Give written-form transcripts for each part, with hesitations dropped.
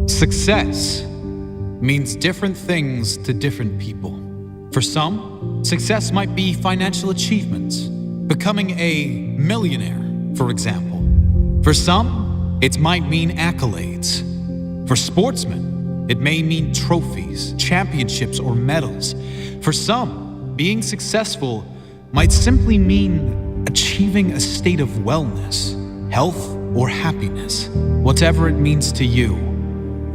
Success means different things to different people. For some, success might be financial achievements, becoming a millionaire, for example. For some, it might mean accolades. For sportsmen, it may mean trophies, championships, or medals. For some, being successful might simply mean achieving a state of wellness, health, or happiness. Whatever it means to you,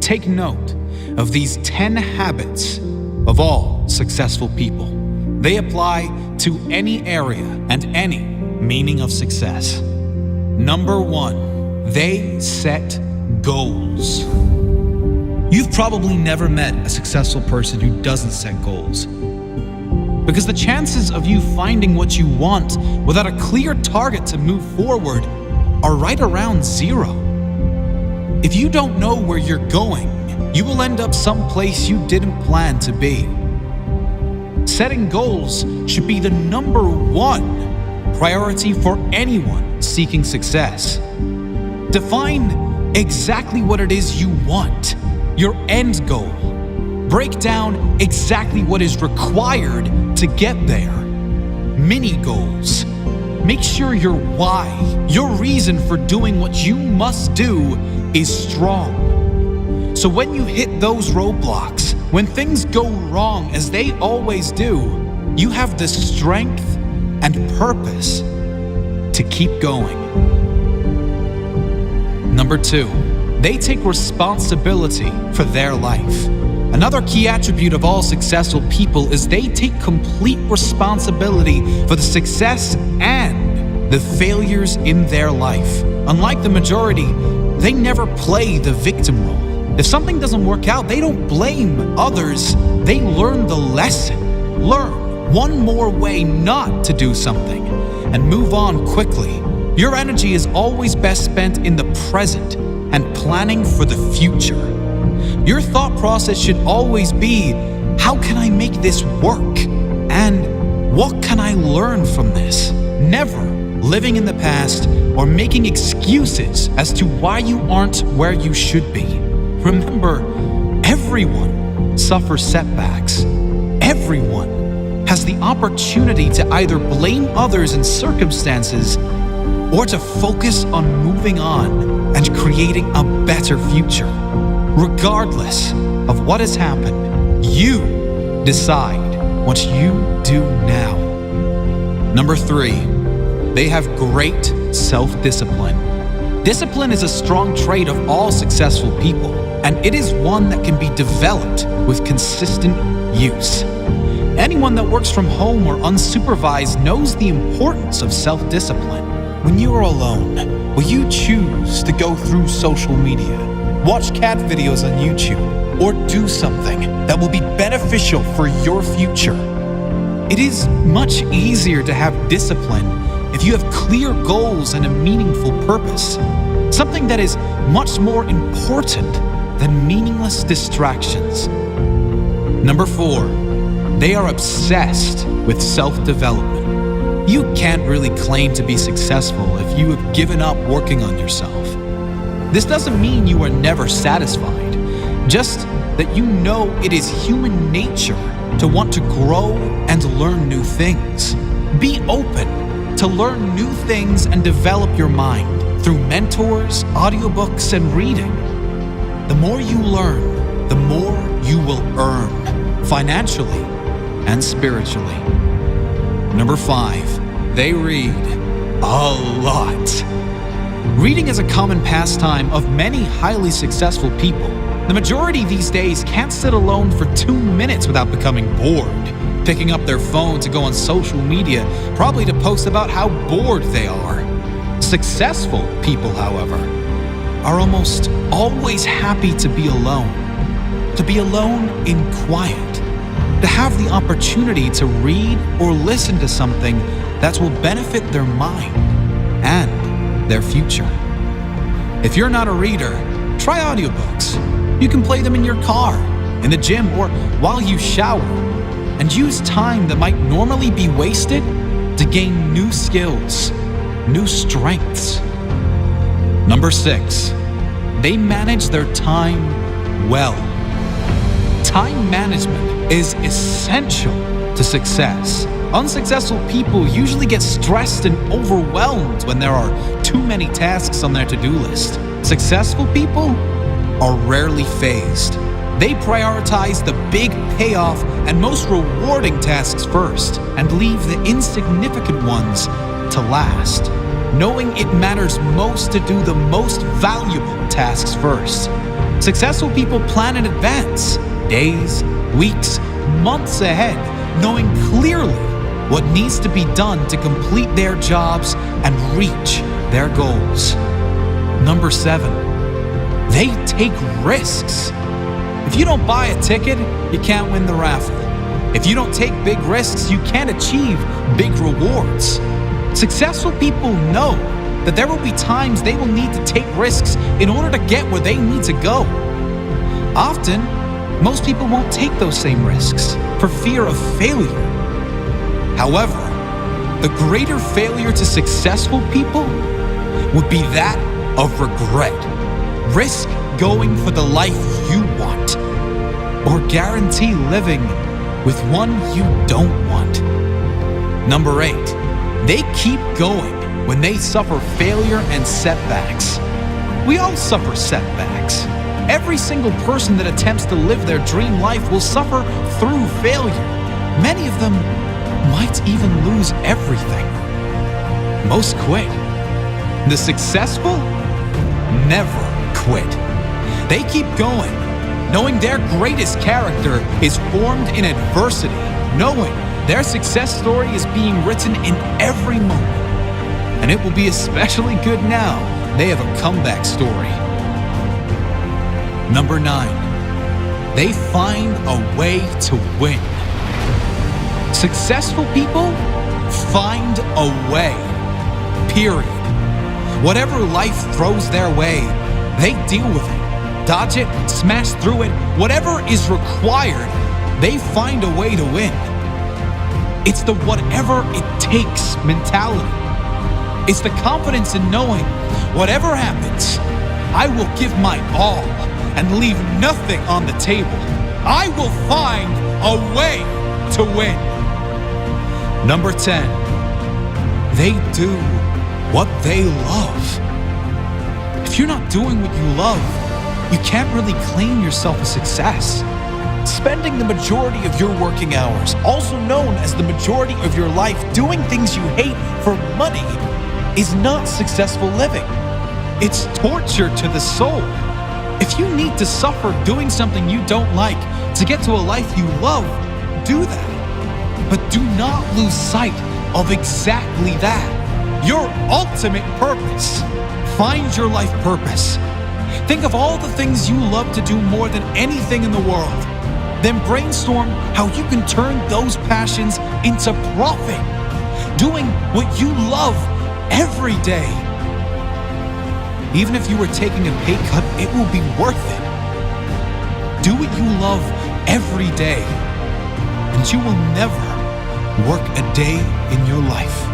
take note of these 10 habits of all successful people. They apply to any area and any meaning of success. Number 1, they set goals. You've probably never met a successful person who doesn't set goals, because the chances of you finding what you want without a clear target to move forward are right around 0. If you don't know where you're going, you will end up someplace you didn't plan to be. Setting goals should be the number 1 priority for anyone seeking success. Define exactly what it is you want, your end goal. Break down exactly what is required to get there. Mini goals. Make sure your why, your reason for doing what you must do, is strong. So when you hit those roadblocks, when things go wrong as they always do, you have the strength and purpose to keep going. Number 2, they take responsibility for their life. Another key attribute of all successful people is they take complete responsibility for the success and the failures in their life. Unlike the majority, they never play the victim role. If something doesn't work out, they don't blame others. They learn the lesson. Learn one more way not to do something and move on quickly. Your energy is always best spent in the present and planning for the future. Your thought process should always be, how can I make this work? And what can I learn from this? Never living in the past or making excuses as to why you aren't where you should be. Remember, everyone suffers setbacks. Everyone has the opportunity to either blame others and circumstances or to focus on moving on and creating a better future. Regardless of what has happened, you decide what you do now. Number 3, they have great self-discipline. Discipline is a strong trait of all successful people, and it is one that can be developed with consistent use. Anyone that works from home or unsupervised knows the importance of self-discipline. When you are alone, will you choose to go through social media, watch cat videos on YouTube, or do something that will be beneficial for your future? It is much easier to have discipline if you have clear goals and a meaningful purpose, something that is much more important than meaningless distractions. Number 4, they are obsessed with self-development. You can't really claim to be successful if you have given up working on yourself. This doesn't mean you are never satisfied, just that you know it is human nature to want to grow and learn new things. Be open to learn new things and develop your mind through mentors, audiobooks, and reading. The more you learn, the more you will earn, financially and spiritually. Number 5, they read a lot. Reading is a common pastime of many highly successful people. The majority these days can't sit alone for 2 minutes without becoming bored, picking up their phone to go on social media, probably to post about how bored they are. Successful people, however, are almost always happy to be alone in quiet, to have the opportunity to read or listen to something that will benefit their mind and their future. If you're not a reader, try audiobooks. You can play them in your car, in the gym, or while you shower, and use time that might normally be wasted to gain new skills, new strengths. Number 6, they manage their time well. Time management is essential to success. Unsuccessful people usually get stressed and overwhelmed when there are too many tasks on their to-do list. Successful people are rarely phased. They prioritize the big payoff and most rewarding tasks first and leave the insignificant ones to last, knowing it matters most to do the most valuable tasks first. Successful people plan in advance, days, weeks, months ahead, knowing clearly what needs to be done to complete their jobs and reach their goals. Number 7, they take risks. If you don't buy a ticket, you can't win the raffle. If you don't take big risks, you can't achieve big rewards. Successful people know that there will be times they will need to take risks in order to get where they need to go. Often, most people won't take those same risks for fear of failure. However, the greater failure to successful people would be that of regret. Risk going for the life you want, or guarantee living with one you don't want. Number 8, they keep going when they suffer failure and setbacks. We all suffer setbacks. Every single person that attempts to live their dream life will suffer through failure. Many of them might even lose everything. Most quit. The successful never quit. They keep going, knowing their greatest character is formed in adversity, knowing their success story is being written in every moment. And it will be especially good now they have a comeback story. Number 9, they find a way to win. Successful people find a way, period. Whatever life throws their way, they deal with it, dodge it, smash through it. Whatever is required, they find a way to win. It's the whatever it takes mentality. It's the confidence in knowing whatever happens, I will give my all and leave nothing on the table. I will find a way to win. Number 10, they do what they love. If you're not doing what you love, you can't really claim yourself a success. Spending the majority of your working hours, also known as the majority of your life, doing things you hate for money is not successful living. It's torture to the soul. If you need to suffer doing something you don't like to get to a life you love, do that. But do not lose sight of exactly that. Your ultimate purpose. Find your life purpose. Think of all the things you love to do more than anything in the world. Then brainstorm how you can turn those passions into profit. Doing what you love every day. Even if you were taking a pay cut, it will be worth it. Do what you love every day, and you will never work a day in your life.